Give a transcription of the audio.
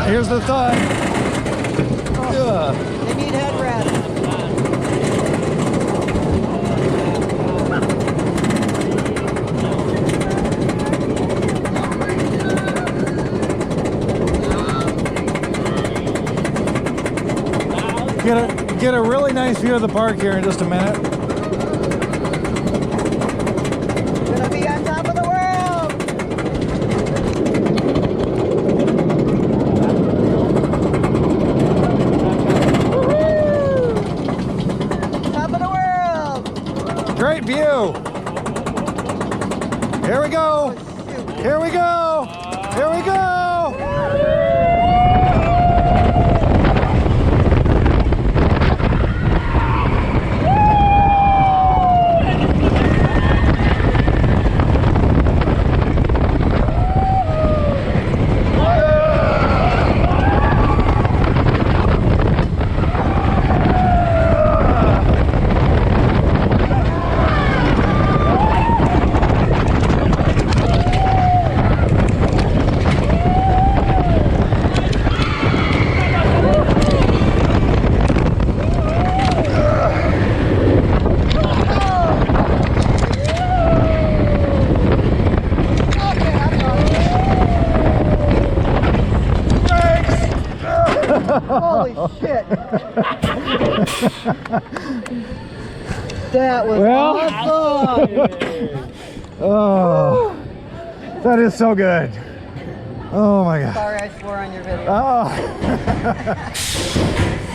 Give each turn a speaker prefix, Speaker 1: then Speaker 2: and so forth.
Speaker 1: here's the thought.
Speaker 2: They need headrests.
Speaker 1: Get a really nice view of the park here in just a minute.
Speaker 2: Gonna be on top of the world. Woohoo! Top of the world.
Speaker 1: Great view. Here we go. Here we go. Here we go.
Speaker 2: Holy shit. That was awesome.
Speaker 1: Oh, that is so good. Oh my God.
Speaker 2: Sorry I swore on your video.
Speaker 1: Oh.